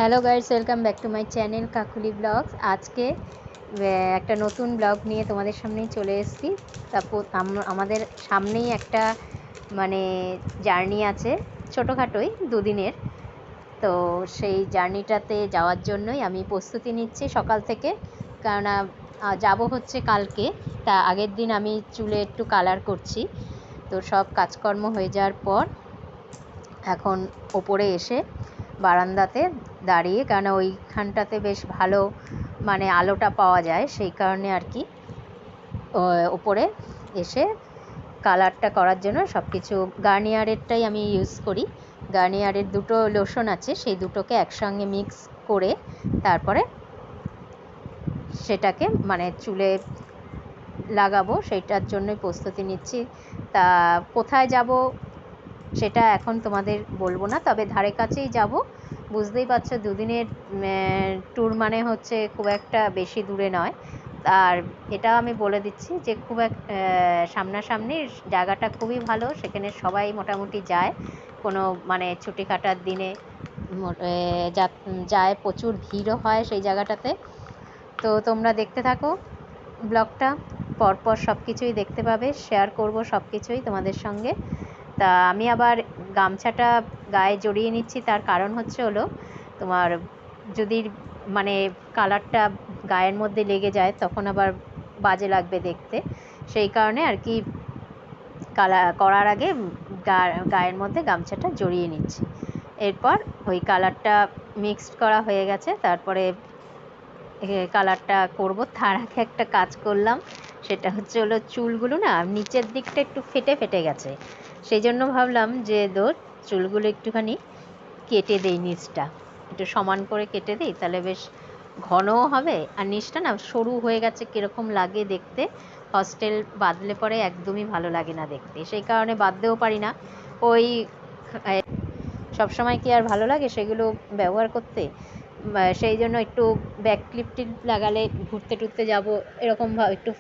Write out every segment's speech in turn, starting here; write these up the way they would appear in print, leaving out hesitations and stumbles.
Hello guys, welcome back to my channel Kakuli blogs. আজকে একটা নতুন ব্লগ নিয়ে তোমাদের সামনেই চলে এসেছি। তারপর আমাদের সামনেই একটা মানে জার্নি আছে, ছোটোখাটোই দুদিনের। তো সেই জার্নিটাতে যাওয়ার জন্যই আমি প্রস্তুতি নিচ্ছি সকাল থেকে, কেননা যাব হচ্ছে কালকে। তা আগের দিন আমি চুলে একটু কালার করছি। তো সব কাজকর্ম হয়ে যাওয়ার পর এখন ওপরে এসে বারান্দাতে দাঁড়িয়ে, কেন ওইখানটাতে বেশ ভালো মানে আলোটা পাওয়া যায়, সেই কারণে আর কি ওপরে এসে কালারটা করার জন্য সব কিছু গার্নিয়ারেরটাই আমি ইউজ করি। গার্নিয়ারের দুটো লোশন আছে, সেই দুটোকে একসঙ্গে মিক্স করে তারপরে সেটাকে মানে চুলে লাগাবো, সেইটার জন্যই প্রস্তুতি নিচ্ছি। তা কোথায় যাব সেটা এখন তোমাদের বলবো না, তবে ধারে কাছেই যাব। বুঝতেই পারছো, দুদিনের ট্যুর মানে হচ্ছে খুব একটা বেশি দূরে নয়। আর এটা আমি বলে দিচ্ছি যে খুব সামনাসামনি জায়গাটা খুবই ভালো, সেখানে সবাই মোটামুটি যায় কোনো মানে ছুটি কাটার দিনে যায়, প্রচুর ভিড়ও হয় সেই জায়গাটাতে। তো তোমরা দেখতে থাকো ব্লগটা, পরপর সব কিছুই দেখতে পাবে, শেয়ার করব সব কিছুই তোমাদের সঙ্গে। তা আমি আবার গামছাটা গায়ে জড়িয়ে নিচ্ছি, তার কারণ হচ্ছে হলো তোমার যদি মানে কালারটা গায়ের মধ্যে লেগে যায় তখন আবার বাজে লাগবে দেখতে, সেই কারণে আর কি কালার করার আগে গায়ের মধ্যে গামছাটা জড়িয়ে নিচ্ছি। এরপর ওই কালারটা মিক্সড করা হয়ে গেছে, তারপরে কালারটা করব। তার আগে একটা কাজ করলাম, সেটা হচ্ছে হলো চুলগুলো না নিচের দিকটা একটু ফেটে ফেটে গেছে, সেই জন্য ভাবলাম যে চুলগুলো একটুখানি কেটে দেই, নিচটা একটু সমান করে কেটে দিই, তাহলে বেশ ঘনও হবে। আর নিচটা না সরু হয়ে গেছে, কীরকম লাগে দেখতে, হস্টেল বাঁধলে পরে একদমই ভালো লাগে না দেখতে, সেই কারণে বাঁধতেও পারি না। ওই সবসময় কি আর ভালো লাগে সেগুলো ব্যবহার করতে, সেই জন্য একটু ব্যাক ক্লিপ টিপ লাগালে ঘুরতে টুরতে যাবো, এরকম একটু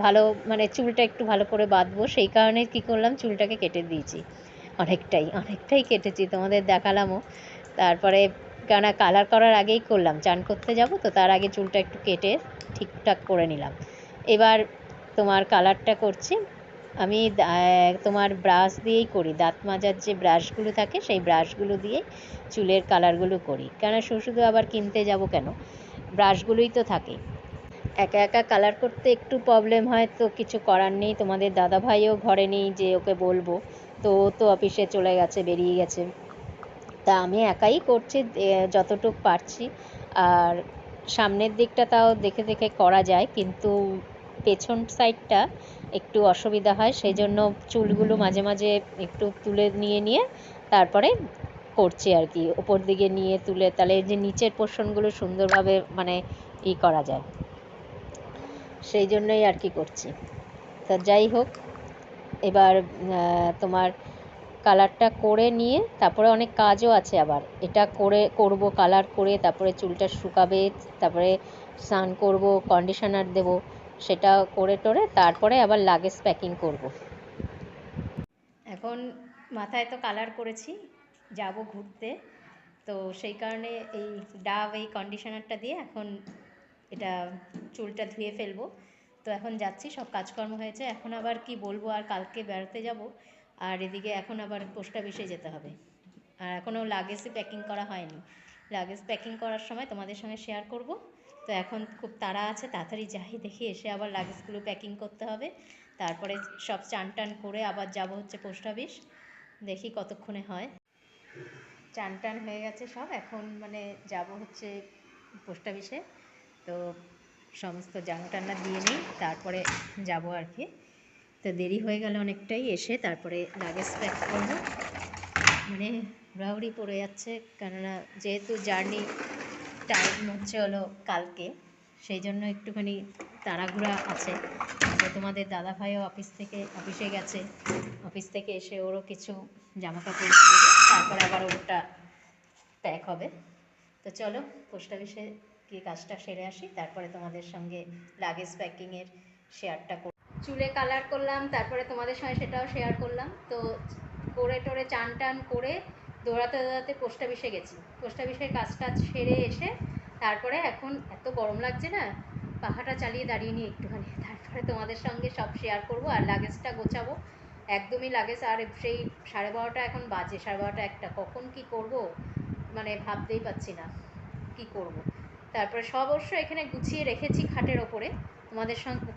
ভালো মানে চুলটা একটু ভালো করে বাঁধবো, সেই কারণে কী করলাম, চুলটাকে কেটে দিয়েছি। অনেকটাই কেটেছি, তোমাদের দেখালামও। তারপরে কেননা কালার করার আগেই করলাম, চান করতে যাব তো তার আগে চুলটা একটু কেটে ঠিকঠাক করে নিলাম। এবার তোমার কালারটা করছি আমি তোমার ব্রাশ দিয়েই করি, দাঁত মাজার যে ব্রাশগুলো থাকে সেই ব্রাশগুলো দিয়ে চুলের কালারগুলো করি, কেন শুধু আবার কিনতে যাব কেন, ব্রাশগুলোই তো থাকে। একা একা কালার করতে একটু প্রবলেম হয়, তো কিছু করার নেই, তোমাদের দাদাভাইও ঘরে নেই যে ওকে বলবো, তো ও তো অফিসে চলে গেছে, বেরিয়ে গেছে। তা আমি একাই করছি যতটুকু পারছি। আর সামনের দিকটা তাও দেখে দেখে করা যায়, কিন্তু পেছন সাইডটা একটু অসুবিধা হয়, সেই জন্য চুলগুলো মাঝে মাঝে একটু তুলে নিয়ে তারপরে করছি আর কি, ওপর দিকে নিয়ে তুলে, তাহলে যে নিচের পোর্শনগুলো সুন্দরভাবে মানে করা যায়, সেই জন্যই আর কি করছি। তা যাই হোক, এবার তোমার কালারটা করে নিয়ে তারপরে অনেক কাজও আছে, আবার এটা করব কালার করে, তারপরে চুলটা শুকাবে, তারপরে স্নান করব, কন্ডিশনার দেব, সেটা করে টোরে তারপরে আবার লাগেজ প্যাকিং করব। এখন মাথায় তো কালার করেছি, যাব ঘুরতে, তো সেই কারণে এই ডাভ এই কন্ডিশনারটা দিয়ে এখন এটা চুলটা ধুয়ে ফেলবো। তো এখন যাচ্ছি, সব কাজকর্ম হয়েছে, এখন আবার কি বলবো, আর কালকে বেড়াতে যাব, আর এদিকে এখন আবার পোস্ট অফিসে যেতে হবে, আর এখনও লাগেজই প্যাকিং করা হয়নি। লাগেজ প্যাকিং করার সময় তোমাদের সঙ্গে শেয়ার করব। তো এখন খুব তাড়া আছে, তাড়াতাড়ি যাই, দেখি এসে আবার লাগেজগুলো প্যাকিং করতে হবে, তারপরে সব চান টান করে আবার যাব হচ্ছে পোস্ট অফিস, দেখি কতক্ষণে হয়। চান টান হয়ে গেছে সব, এখন মানে যাব হচ্ছে পোস্ট অফিসে, তো সমস্ত জামা টান্না দিয়ে নিই, তারপরে যাব আর কি। তো দেরি হয়ে গেল অনেকটাই, এসে তারপরে লাগেজ প্যাক করবো, মানে হুড়াহুড়ি পড়ে যাচ্ছে, কেননা যেহেতু জার্নি টাইম হচ্ছে হলো কালকে, সেই জন্য একটুখানি তাড়াহুড়া আছে। তো তোমাদের দাদাভাইও অফিসে গেছে, অফিস থেকে এসে ওরও কিছু জামা কাপড় দেবে, তারপরে আবার ওটা প্যাক হবে। তো চলো পোস্ট অফিসে গিয়ে কাজটা সেরে আসি, তারপরে তোমাদের সঙ্গে লাগেজ প্যাকিংয়ের শেয়ারটা করি। চুলে কালার করলাম, তারপরে তোমাদের সঙ্গে সেটাও শেয়ার করলাম। তো করে টোরে চান টান করে দৌড়াতে দৌড়াতে পোস্ট অফিসে গেছি, পোস্ট অফিসের কাজটা সেরে এসে তারপরে এখন এত গরম লাগছে না, পাখাটা চালিয়ে দাঁড়িয়ে নিই একটুখানি, তারপরে তোমাদের সঙ্গে সব শেয়ার করব। আর লাগেজটা গোছাবো, একদমই লাগেজ, আর সেই 12:30 এখন বাজে, 12:30 একটা, কখন কি করব মানে ভাবতেই পারছি না কি করব। তারপরে সব অবশ্য এখানে গুছিয়ে রেখেছি খাটের ওপরে,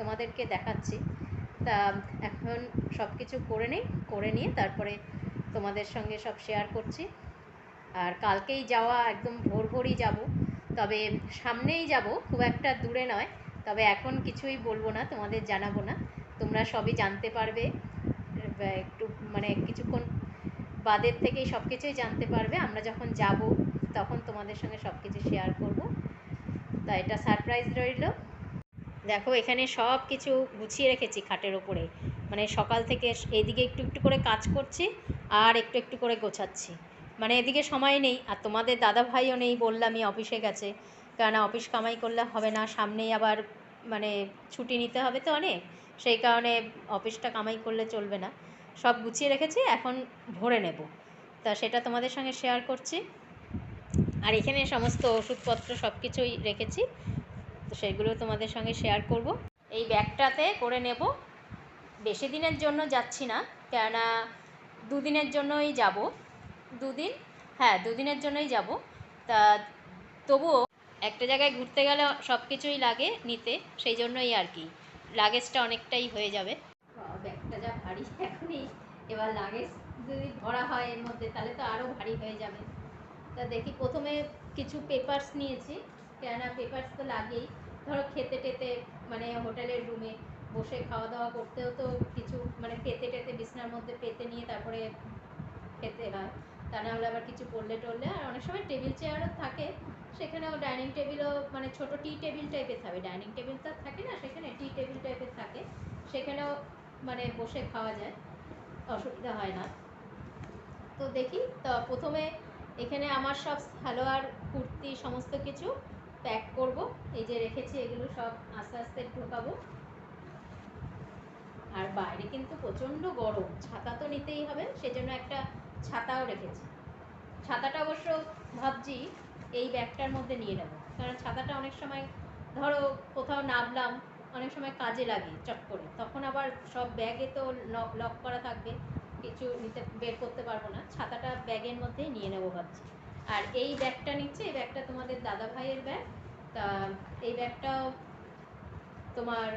তোমাদেরকে দেখাচ্ছি। তা এখন সব কিছু করে নিই, করে নিয়ে তারপরে তোমাদের সঙ্গে সব শেয়ার করছি। আর কালকেই যাওয়া, একদম ভোর ভোরই যাব, তবে সামনেই যাব, খুব একটা দূরে নয়। তবে এখন কিছুই বলবো না, তোমাদের জানাবো না, তোমরা সবই জানতে পারবে একটু মানে কিছুক্ষণ বাদের থেকেই সব কিছুই জানতে পারবে। আমরা যখন যাব তখন তোমাদের সঙ্গে সব কিছু শেয়ার করব। তা এটা সারপ্রাইজ রইল। দেখো এখানে সব কিছু গুছিয়ে রেখেছি খাটের ওপরে, মানে সকাল থেকে এদিকে একটু একটু করে কাজ করছি আর একটু একটু করে গোছাচ্ছি, মানে এদিকে সময় নেই। আর তোমাদের দাদা ভাইও নেই, বললামই অফিসে গেছে, কেননা অফিস কামাই করলে হবে না, সামনেই আবার মানে ছুটি নিতে হবে তো অনেক, সেই কারণে অফিসটা কামাই করলে চলবে না। সব গুছিয়ে রেখেছি, এখন ভরে নেব, তা সেটা তোমাদের সঙ্গে শেয়ার করছি। আর এখানে সমস্ত ওষুধপত্র সব কিছুই রেখেছি, তো সেগুলো তোমাদের সঙ্গে শেয়ার করব। এই ব্যাগটাতে করে নেব, বেশি দিনের জন্য যাচ্ছি না, কেননা দুদিনের জন্যই যাব, দুদিন, হ্যাঁ দুদিনের জন্যই যাব। তা তবুও একটা জায়গায় ঘুরতে গেলে সব কিছুই লাগে নিতে, সেই জন্যই আর কি লাগেজটা অনেকটাই হয়ে যাবে। ব্যাগটা যা ভারী এখনই, এবার লাগেজ যদি ভরা হয় এর মধ্যে তাহলে তো আরও ভারী হয়ে যাবে। তা দেখি, প্রথমে কিছু পেপারস নিয়েছি, কেননা পেপারস তো লাগেই, ধরো খেতে টেতে মানে হোটেলের রুমে বসে খাওয়া দাওয়া করতেও তো কিছু মানে পেতে টেতে বিছনার মধ্যে পেতে নিয়ে তারপরে খেতে হয়, তা না হলে আবার কিছু পড়লে টরলে। আর অনেক সময় টেবিল চেয়ারও থাকে, সেখানেও ডাইনিং টেবিলও মানে ছোটো টি টেবিল টাইপের থাকে, ডাইনিং টেবিল তো থাকে না সেখানে, টি টেবিল টাইপের থাকে, সেখানেও মানে বসে খাওয়া যায়, অসুবিধা হয় না। তো দেখি, তো প্রথমে এখানে আমার সব সালোয়ার কুর্তি সমস্ত কিছু প্যাক করব, এই যে রেখেছি এগুলো সব আস্তে আস্তে ঢোকাবো। আর বাইরে কিন্তু প্রচণ্ড গরম, ছাতা তো নিতেই হবে, সেজন্য একটা ছাতাও রেখেছি। ছাতাটা অবশ্য ভাবছি এই ব্যাগটার মধ্যে নিয়ে নেব, কারণ ছাতাটা অনেক সময় ধরো কোথাও নামলাম, অনেক সময় কাজে লাগে চট করে, তখন আবার সব ব্যাগে তো লক করা থাকবে, কিছু নিতে বের করতে পারবো না, ছাতাটা ব্যাগের মধ্যেই নিয়ে নেবো ভাবছি। আর এই ব্যাগটা নিচ্ছে, এই ব্যাগটা তোমাদের দাদা ভাইয়ের ব্যাগ। তা এই ব্যাগটাও তোমার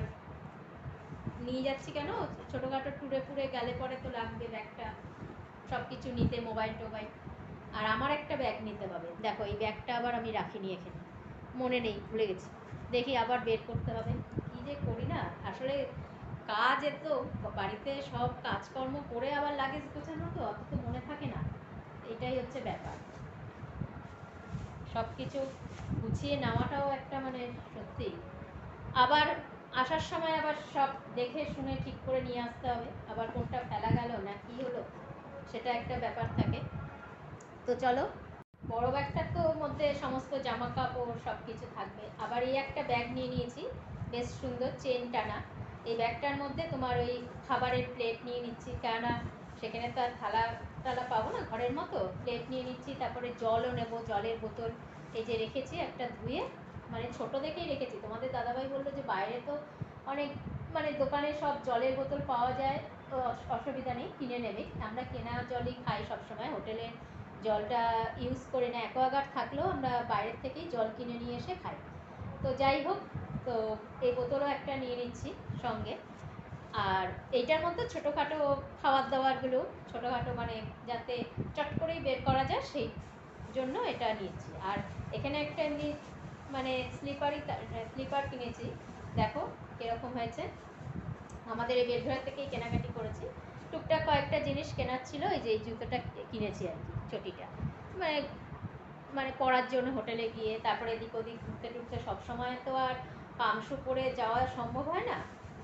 নিয়ে যাচ্ছি কেন, ছোটোখাটো ট্যুরে ফুরে গেলে পরে তো লাগবে ব্যাগটা সব কিছু নিতে, মোবাইল টোবাইল। আর আমার একটা ব্যাগ নিতে হবে, দেখো এই ব্যাগটা আবার আমি রাখিনি এখানে, মনে নেই, ভুলে গেছি, দেখি আবার বের করতে হবে। কী যে করি না আসলে, কাজ এত, বাড়িতে সব কাজকর্ম করে আবার লাগেজ গোছানো, তো অত তো মনে থাকে না, এটাই হচ্ছে ব্যাপার। সব কিছু গুছিয়ে নেওয়াটাও একটা মানে সত্যি, আবার আসার সময় আবার সব দেখে শুনে ঠিক করে নিয়ে আসতে হবে, আবার কোনটা ফেলা গেল না কি হলো সেটা একটা ব্যাপার থাকে। তো চলো, বড় ব্যাগটার তো মধ্যে সমস্ত জামা কাপড় সব কিছু থাকবে। আবার এই একটা ব্যাগ নিয়ে নিয়েছি, বেশ সুন্দর চেন টানা, এই ব্যাগটার মধ্যে তোমার ওই খাবারের প্লেট নিয়ে নিচ্ছি, কেননা সেখানে তো আর থালা টালা পাবো না, ঘরের মতো প্লেট নিয়ে নিচ্ছি। তারপরে জলও নেব, জলের বোতল এই যে রেখেছি একটা ধুয়ে, মানে ছোট দেখেই রেখেছি, তোমাদের দাদাভাই বললো যে বাইরে তো অনেক মানে দোকানে সব জলের বোতল পাওয়া যায়, তো অসুবিধা নেই, কিনে নেবে, আমরা কেনা জলই খাই সবসময়, হোটেলে জলটা ইউজ করি না, অ্যাকোয়াগার্ড থাকলেও আমরা বাইরের থেকেই জল কিনে নিয়ে এসে খাই। তো যাই হোক, তো এই বোতলও একটা নিয়ে নিচ্ছি সঙ্গে। আর এইটার মধ্যে ছোটোখাটো খাবার দাবারগুলো, ছোটোখাটো মানে যাতে চট করেই বের করা যায় সেই জন্য এটা নিয়েছি। আর এখানে একটা এমনি মানে স্লিপার কিনেছি, দেখো কীরকম হয়েছে, আমাদের এই বেলঘড়া থেকেই কেনাকাটি করেছি, টুকটাক কয়েকটা জিনিস কেনার ছিল, এই যে এই জুতোটা কিনেছি আর কি, চটিটা মানে মানে পরার জন্য হোটেলে গিয়ে, তারপরে এদিক ওদিক ঘুরতে টুরতে সবসময় তো আর পামশু পরে যাওয়া সম্ভব হয় না,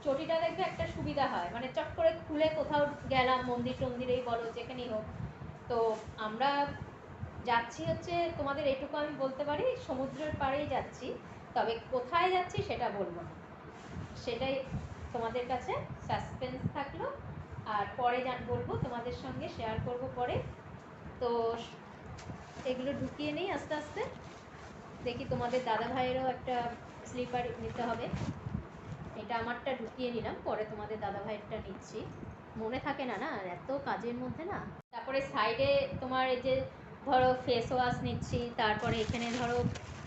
চটিটা দেখবে একটা সুবিধা হয়, মানে চট করে খুলে কোথাও গেলাম, মন্দির টন্দিরেই বলো যেখানেই হোক। তো আমরা যাচ্ছি হচ্ছে, তোমাদের এইটুকু আমি বলতে পারি, সমুদ্রের পাড়েই যাচ্ছি, তবে কোথায় যাচ্ছি সেটা বলবো না, সেটাই তোমাদের কাছে সাসপেন্স থাকলো, আর পরে বলবো, তোমাদের সঙ্গে শেয়ার করব পরে। তো তো এগুলো ঢুকিয়ে নিই আস্তে আস্তে। দেখি তোমাদের দাদা ভাইয়েরও একটা স্লিপার নিতে হবে। এটা আমারটা ঢুকিয়ে নিলাম, পরে তোমাদের দাদা ভাইয়েরটা নিচ্ছি, মনে থাকে না না এত কাজের মধ্যে না। তারপরে সাইডে তোমার এই যে ধরো ফেস ওয়াশ নিচ্ছি, তারপরে এখানে ধরো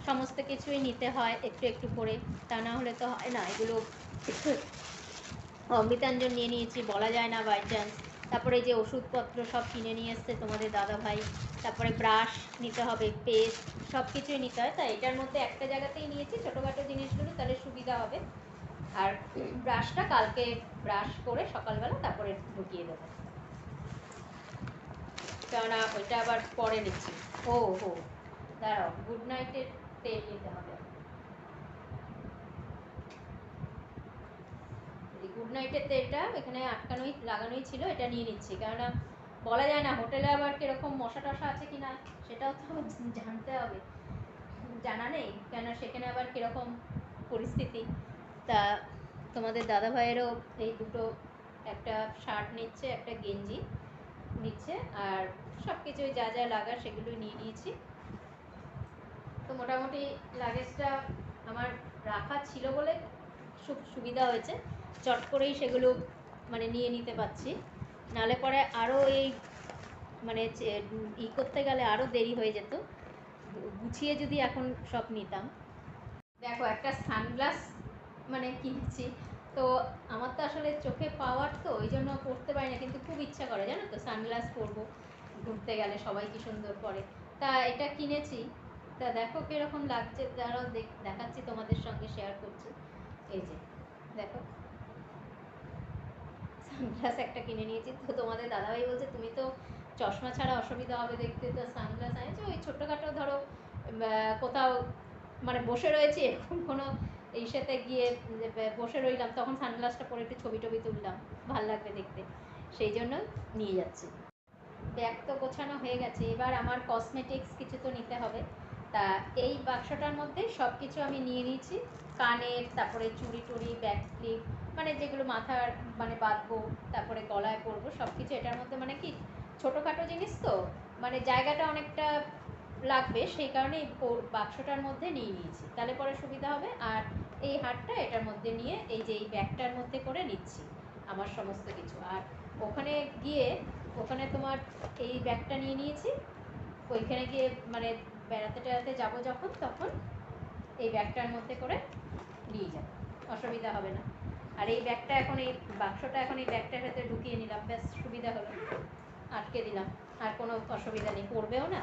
সমস্ত কিছুই নিতে হয় একটু একটু করে, তা না হলে তো হয় না। এগুলো অমৃতাঞ্জন নিয়ে নিয়েছি, বলা যায় না বাই চান্স। তারপরে এই যে ওষুধপত্র সব কিনে নিয়ে এসছে তোমাদের দাদা ভাই। তারপরে ব্রাশ নিতে হবে, পেস্ট, সব কিছুই নিতে হয়। তাই এটার মধ্যে একটা জায়গাতেই নিয়েছি ছোটোখাটো জিনিসগুলো, তাহলে সুবিধা হবে। আর ব্রাশটা কালকে ব্রাশ করে সকালবেলা তারপরে ঢুকিয়ে দেবো, কেননা ওইটা আবার পরে নিচ্ছি। ও হো, দাঁড়াও, গুড নাইটের তেল নিতে হবে। গুড নাইটের তেলটা এখানে আটকানোই লাগানোই ছিল, এটা নিয়ে নিচ্ছি, কেননা বলা যায় না হোটেলে আবার কিরকম মশা টশা আছে কিনা, সেটাও তো জানতে হবে। জানা নেই, কেননা সেখানে আবার কিরকম পরিস্থিতি। তা তোমাদের দাদা ভাইয়েরও এই দুটো, একটা শার্ট নিচ্ছে, একটা গেঞ্জি নিচ্ছে, আর সব কিছুই যা যা লাগার সেগুলো নিয়ে নিয়েছি। তো মোটামুটি লাগেজটা আমার রাখা ছিল বলে খুব সুবিধা হয়েছে, চট করেই সেগুলো মানে নিয়ে নিতে পারছি। নালে পরে আরও এই মানে করতে গেলে আরও দেরি হয়ে যেত, গুছিয়ে যদি এখন সব নিতাম। দেখো একটা সানগ্লাস মানে কিনেছি, তো আমার তো আসলে চোখে পাওয়ার, তো ওই জন্য পরতে পারি না, কিন্তু খুব ইচ্ছা করে জানো তো সানগ্লাস পরবো ঘুরতে গেলে, সবাই কি সুন্দর পরে। তা এটা কিনেছি, তা দেখো কিরকম লাগছে, তারাও দেখাচ্ছি তোমাদের সঙ্গে, শেয়ার করছি। এই যে দেখো, সানগ্লাস একটা কিনে নিয়েছি। তো তোমাদের দাদাভাই বলছে তুমি তো চশমা ছাড়া অসুবিধা হবে দেখতে, তো সানগ্লাস আনিয়েছো। ওই ছোট্টখাটো ধরো কোথাও মানে বসে রয়েছে এরকম কোনো এই সাথে গিয়ে বসে রইলাম, তখন সানগ্লাসটা পরে একটু ছবি টবি তুললাম, ভাল লাগবে দেখতে, সেই জন্য নিয়ে যাচ্ছি। ব্যাগ তো গোছানো হয়ে গেছে, এবার আমার কসমেটিক্স কিছু তো নিতে হবে। তা এই বাক্সটার মধ্যে সব কিছু আমি নিয়ে নিয়েছি, কানের, তারপরে চুড়ি টুড়ি, ব্যাক ক্লিপ, মানে যেগুলো মাথার মানে বাঁধবো, তারপরে গলায় পরবো, সব কিছু এটার মধ্যে। মানে কি ছোটোখাটো জিনিস তো, মানে জায়গাটা অনেকটা লাগবে, সেই কারণে এই বাক্সটার মধ্যে নিয়ে নিয়েছি, তাহলে পরে সুবিধা হবে। আর এই হারটা এটার মধ্যে নিয়ে এই যে এই ব্যাগটার মধ্যে করে নিচ্ছি আমার সমস্ত কিছু। আর ওখানে গিয়ে, ওখানে তোমার এই ব্যাগটা নিয়ে নিয়েছি, ওইখানে গিয়ে মানে বেড়াতে টেড়াতে যাবো যখন, তখন এই ব্যাগটার মধ্যে করে নিয়ে যাবো, অসুবিধা হবে না। আর এই ব্যাগটা এখন, এই বাক্সটা এখন এই ব্যাগটার ভেতরে ঢুকিয়ে নিলাম, বেশ সুবিধা হলো, আটকে দিলাম, আর কোনো অসুবিধা নেই, পড়বেও না।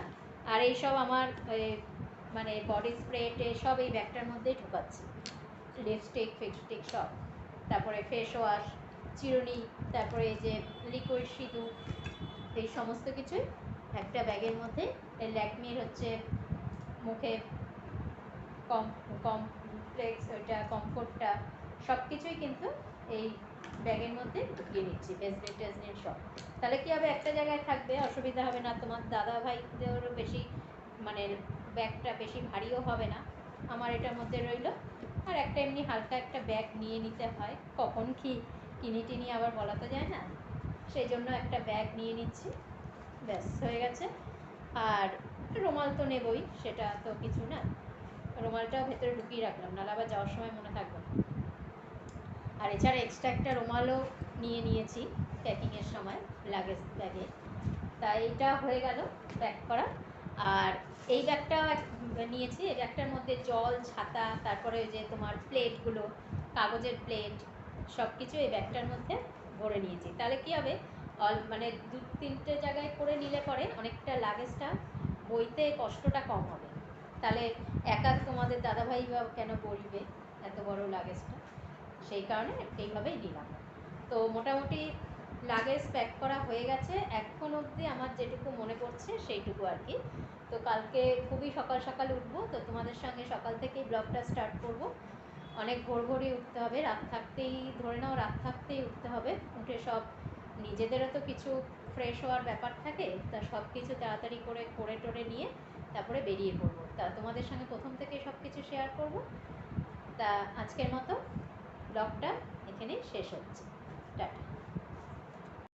আর এইসব আমার মানে বডি স্প্রে সব এই ব্যাগটার মধ্যেই ঢোকাচ্ছি, লিপস্টিক ফিপস্টিক সব, তারপরে ফেস ওয়াশ, চিরুনি, তারপরে এই যে লিকুইড সিঁদুর, এই সমস্ত কিছুই একটা ব্যাগের মধ্যে। এই ল্যাকমির হচ্ছে মুখে কমপ্লেক্স, ওইটা কমফোর্টটা, সব কিছুই কিন্তু এই ব্যাগের মধ্যে ঢুকিয়ে নিচ্ছি, ভেজলিন টেজলিন সব। তাহলে কী হবে, একটা জায়গায় থাকবে, অসুবিধা হবে না। তোমার দাদা ভাইদেরও বেশি মানে ব্যাগটা বেশি ভারীও হবে না, আমার এটার মধ্যে রইল। আর একটা এমনি হালকা একটা ব্যাগ নিয়ে নিতে হয়, কখন কি কিনে টিনি আবার বলা তো যায় না, সেই জন্য একটা ব্যাগ নিয়ে নিচ্ছি, ব্যাস হয়ে গেছে। আর রুমাল তো নেবই, সেটা তো কিছু না, রুমালটাও ভেতরে ঢুকিয়ে রাখলাম, নাহলে আবার যাওয়ার সময় মনে থাকবে না। আর এছাড়া এক্সট্রা একটা রুমালও নিয়ে নিয়েছি প্যাকিংয়ের সময় লাগেজ ব্যাগে। তাই এটা হয়ে গেল প্যাক করা। আর এই ব্যাগটা নিয়েছি, এই ব্যাগটার মধ্যে জল, ছাতা, তারপরে যে তোমার প্লেটগুলো, কাগজের প্লেট, সব কিছু এই ব্যাগটার মধ্যে ভরে নিয়েছি। তাহলে কী হবে, মানে 2-3টে জায়গায় করে নিলে পরে অনেকটা লাগেজটা বইতে কষ্টটা কম হবে। তাহলে একা তোমাদের দাদাভাই বা কেন বলবে এত বড় লাগেজটা, সেই কারণে এইভাবেই নিলাম। তো মোটামুটি লাগেজ প্যাক করা হয়ে গেছে এখন অবধি, আমার যেটুকু মনে পড়ছে সেইটুকু আর কি। তো কালকে খুবই সকাল সকাল উঠবো, তো তোমাদের সঙ্গে সকাল থেকেই ব্লগটা স্টার্ট করব। অনেক ভোর ভোরই উঠতে হবে, রাত থাকতেই, ধরে নাও রাত থাকতেই উঠতে হবে, উঠে সব নিজেদেরও তো কিছু ফ্রেশ হওয়ার ব্যাপার থাকে, তা সব কিছু তাড়াতাড়ি করে করে টোরে নিয়ে তারপরে বেরিয়ে পড়বো। তা তোমাদের সঙ্গে প্রথম থেকেই সব কিছু শেয়ার করব। তা আজকের মতো ব্লগটা এখানেই শেষ হচ্ছে।